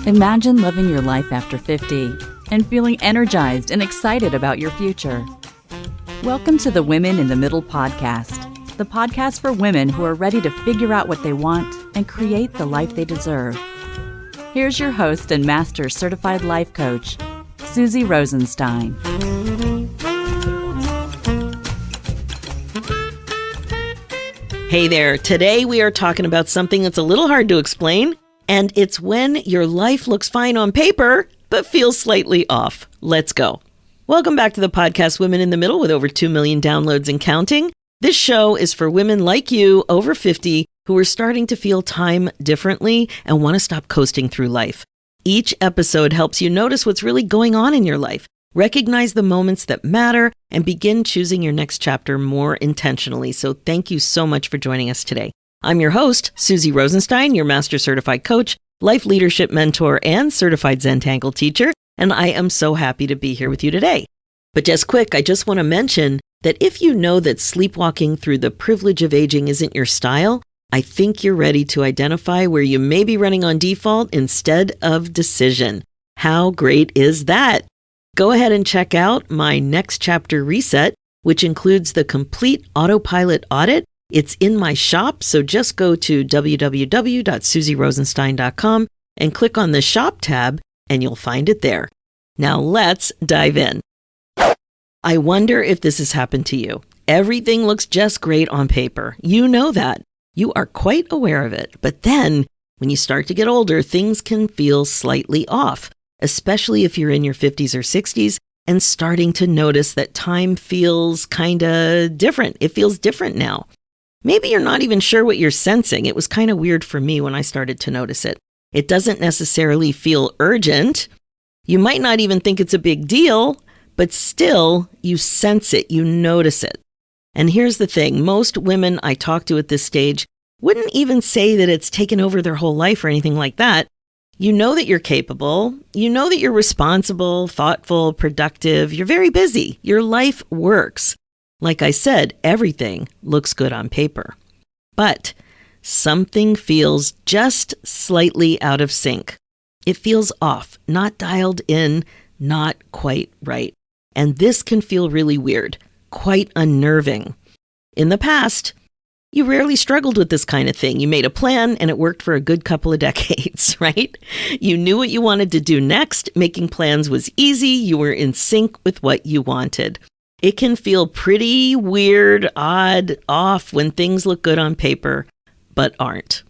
Imagine living your life after 50 and feeling energized and excited about your future. Welcome to the Women in the Middle podcast, the podcast for women who are ready to figure out what they want and create the life they deserve. Here's your host and Master Certified Life Coach, Susie Rosenstein. Hey there, today we are talking about something that's a little hard to explain, and it's when your life looks fine on paper, but feels slightly off. Let's go. Welcome back to the podcast Women in the Middle with over 2 million downloads and counting. This show is for women like you, over 50, who are starting to feel time differently and want to stop coasting through life. Each episode helps you notice what's really going on in your life, recognize the moments that matter, and begin choosing your next chapter more intentionally. So thank you so much for joining us today. I'm your host, Susie Rosenstein, your Master Certified Coach, Life Leadership Mentor, and Certified Zentangle Teacher, and I am so happy to be here with you today. But just quick, I just want to mention that if you know that sleepwalking through the privilege of aging isn't your style, I think you're ready to identify where you may be running on default instead of decision. How great is that? Go ahead and check out my next chapter reset, which includes the complete autopilot audit. It's in my shop, so just go to www.susierosenstein.com and click on the shop tab, and you'll find it there. Now let's dive in. I wonder if this has happened to you. Everything looks just great on paper. You know that. You are quite aware of it. But then, when you start to get older, things can feel slightly off, especially if you're in your 50s or 60s and starting to notice that time feels kind of different. It feels different now. Maybe you're not even sure what you're sensing. It was kind of weird for me when I started to notice it. It doesn't necessarily feel urgent. You might not even think it's a big deal, but still, you sense it, you notice it. And here's the thing, most women I talk to at this stage wouldn't even say that it's taken over their whole life or anything like that. You know that you're capable, you know that you're responsible, thoughtful, productive, you're very busy, your life works. Like I said, everything looks good on paper. But something feels just slightly out of sync. It feels off, not dialed in, not quite right. And this can feel really weird, quite unnerving. In the past, you rarely struggled with this kind of thing. You made a plan and it worked for a good couple of decades, right? You knew what you wanted to do next. Making plans was easy. You were in sync with what you wanted. It can feel pretty weird, odd, off when things look good on paper, but aren't.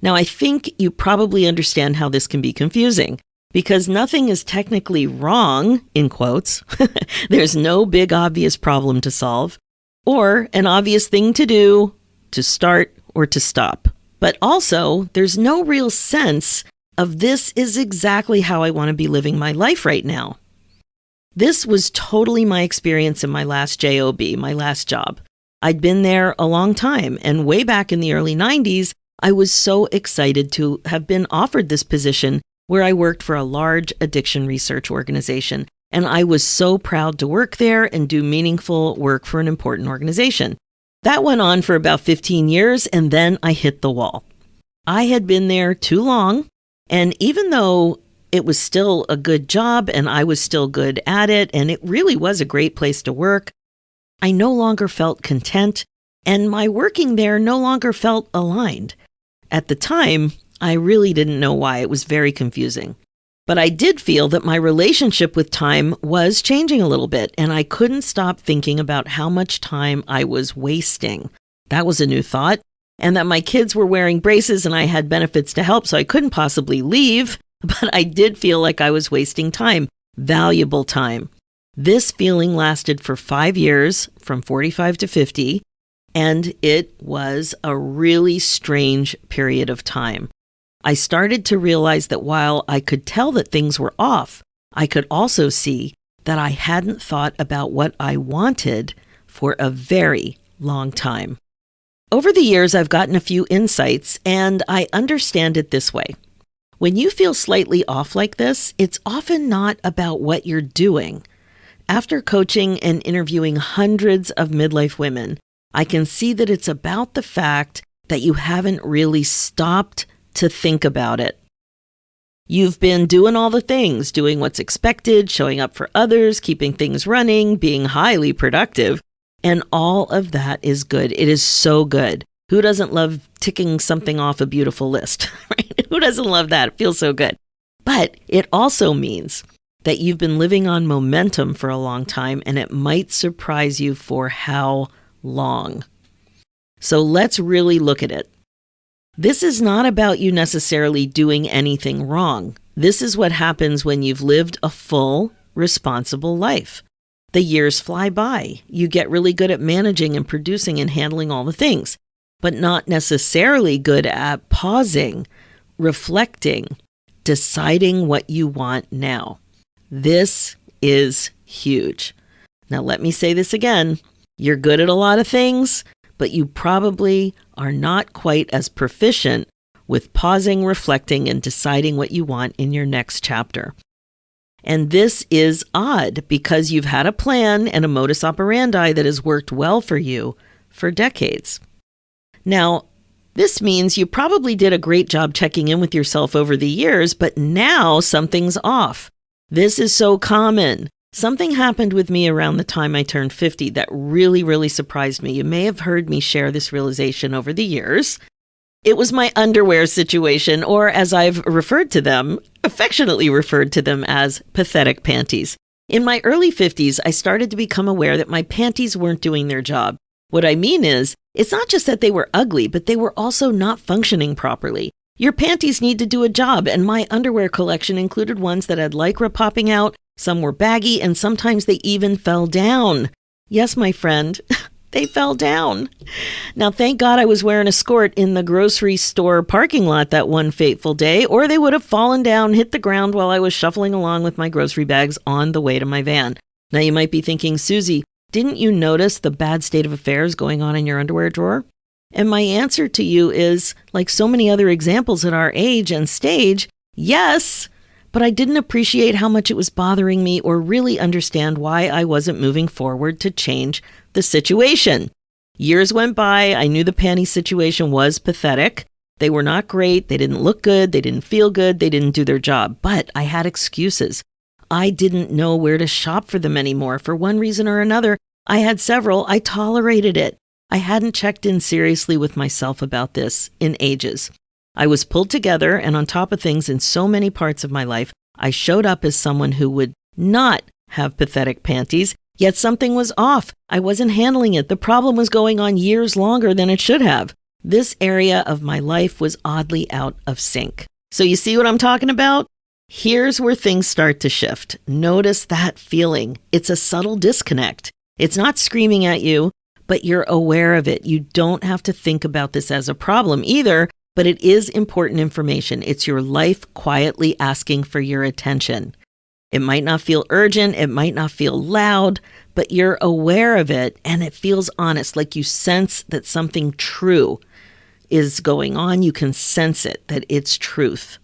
Now, I think you probably understand how this can be confusing because nothing is technically wrong, in quotes. There's no big obvious problem to solve or an obvious thing to do, to start or to stop. But also, there's no real sense of this is exactly how I want to be living my life right now. This was totally my experience in my last job, my last job. I'd been there a long time, and way back in the early 90s, I was so excited to have been offered this position where I worked for a large addiction research organization, and I was so proud to work there and do meaningful work for an important organization. That went on for about 15 years, and then I hit the wall. I had been there too long, and even though it was still a good job and I was still good at it, and it really was a great place to work, I no longer felt content, and my working there no longer felt aligned. At the time, I really didn't know why. It was very confusing. But I did feel that my relationship with time was changing a little bit, and I couldn't stop thinking about how much time I was wasting. That was a new thought, and that my kids were wearing braces and I had benefits to help, so I couldn't possibly leave, but I did feel like I was wasting time, valuable time. This feeling lasted for 5 years, from 45 to 50, and it was a really strange period of time. I started to realize that while I could tell that things were off, I could also see that I hadn't thought about what I wanted for a very long time. Over the years, I've gotten a few insights, and I understand it this way. When you feel slightly off like this, it's often not about what you're doing. After coaching and interviewing hundreds of midlife women, I can see that it's about the fact that you haven't really stopped to think about it. You've been doing all the things, doing what's expected, showing up for others, keeping things running, being highly productive, and all of that is good. It is so good. Who doesn't love ticking something off a beautiful list, right? Who doesn't love that? It feels so good. But it also means that you've been living on momentum for a long time, and it might surprise you for how long. So let's really look at it. This is not about you necessarily doing anything wrong. This is what happens when you've lived a full, responsible life. The years fly by. You get really good at managing and producing and handling all the things, but not necessarily good at pausing, reflecting, deciding what you want now. This is huge. Now, let me say this again. You're good at a lot of things, but you probably are not quite as proficient with pausing, reflecting, and deciding what you want in your next chapter. And this is odd because you've had a plan and a modus operandi that has worked well for you for decades. Now, this means you probably did a great job checking in with yourself over the years, but now something's off. This is so common. Something happened with me around the time I turned 50 that really surprised me. You may have heard me share this realization over the years. It was my underwear situation, or as I've referred to them, affectionately referred to them as pathetic panties. In my early 50s, I started to become aware that my panties weren't doing their job. What I mean is, it's not just that they were ugly, but they were also not functioning properly. Your panties need to do a job, and my underwear collection included ones that had Lycra popping out, some were baggy, and sometimes they even fell down. Yes, my friend, they fell down. Now, thank God I was wearing a skirt in the grocery store parking lot that one fateful day, or they would have fallen down, hit the ground while I was shuffling along with my grocery bags on the way to my van. Now, you might be thinking, Susie, didn't you notice the bad state of affairs going on in your underwear drawer? And my answer to you is, like so many other examples at our age and stage, yes, but I didn't appreciate how much it was bothering me or really understand why I wasn't moving forward to change the situation. Years went by. I knew the panty situation was pathetic. They were not great. They didn't look good. They didn't feel good. They didn't do their job. But I had excuses. I didn't know where to shop for them anymore. For one reason or another, I had several. I tolerated it. I hadn't checked in seriously with myself about this in ages. I was pulled together, and on top of things in so many parts of my life, I showed up as someone who would not have pathetic panties, yet something was off. I wasn't handling it. The problem was going on years longer than it should have. This area of my life was oddly out of sync. So you see what I'm talking about? Here's where things start to shift. Notice that feeling. It's a subtle disconnect. It's not screaming at you, but you're aware of it. You don't have to think about this as a problem either, but it is important information. It's your life quietly asking for your attention. It might not feel urgent, it might not feel loud, but you're aware of it and it feels honest, like you sense that something true is going on. You can sense it, that it's truth.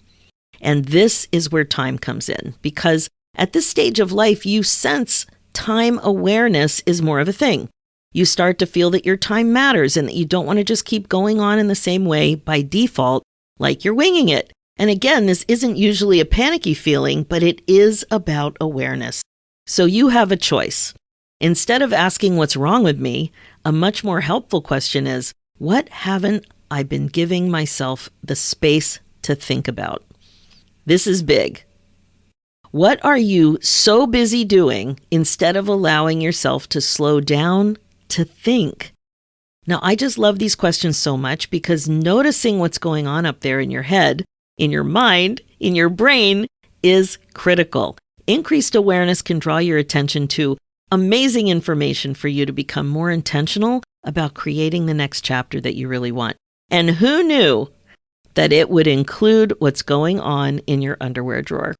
And this is where time comes in, because at this stage of life, you sense time awareness is more of a thing. You start to feel that your time matters and that you don't want to just keep going on in the same way by default, like you're winging it. And again, this isn't usually a panicky feeling, but it is about awareness. So you have a choice. Instead of asking what's wrong with me, a much more helpful question is, what haven't I been giving myself the space to think about? This is big. What are you so busy doing instead of allowing yourself to slow down, to think? Now, I just love these questions so much because noticing what's going on up there in your head, in your mind, in your brain is critical. Increased awareness can draw your attention to amazing information for you to become more intentional about creating the next chapter that you really want. And who knew that it would include what's going on in your underwear drawer?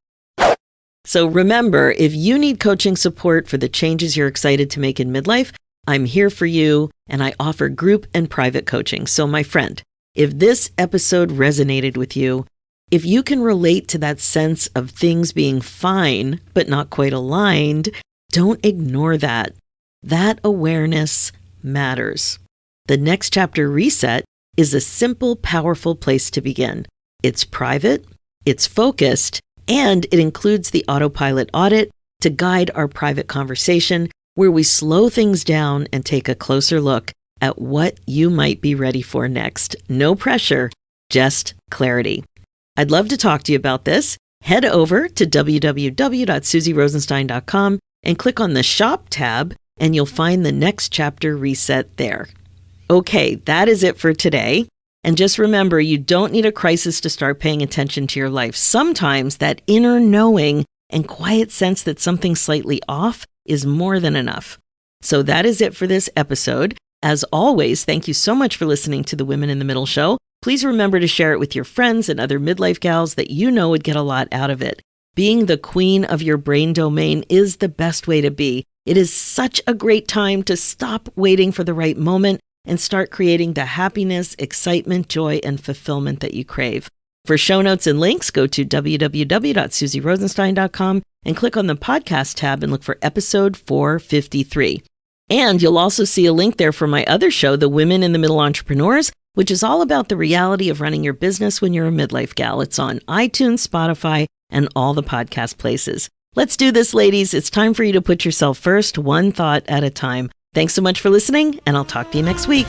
So remember, if you need coaching support for the changes you're excited to make in midlife, I'm here for you, and I offer group and private coaching. So my friend, if this episode resonated with you, if you can relate to that sense of things being fine, but not quite aligned, don't ignore that. That awareness matters. The next chapter reset is a simple, powerful place to begin. It's private, it's focused, and it includes the autopilot audit to guide our private conversation where we slow things down and take a closer look at what you might be ready for next. No pressure, just clarity. I'd love to talk to you about this. Head over to www.susierosenstein.com and click on the Shop tab, and you'll find the next chapter reset there. Okay, that is it for today. And just remember, you don't need a crisis to start paying attention to your life. Sometimes that inner knowing and quiet sense that something's slightly off is more than enough. So that is it for this episode. As always, thank you so much for listening to the Women in the Middle show. Please remember to share it with your friends and other midlife gals that you know would get a lot out of it. Being the queen of your brain domain is the best way to be. It is such a great time to stop waiting for the right moment and start creating the happiness, excitement, joy, and fulfillment that you crave. For show notes and links, go to www.susierosenstein.com and click on the podcast tab and look for episode 453. And you'll also see a link there for my other show, The Women in the Middle Entrepreneurs, which is all about the reality of running your business when you're a midlife gal. It's on iTunes, Spotify, and all the podcast places. Let's do this, ladies. It's time for you to put yourself first, one thought at a time. Thanks so much for listening, and I'll talk to you next week.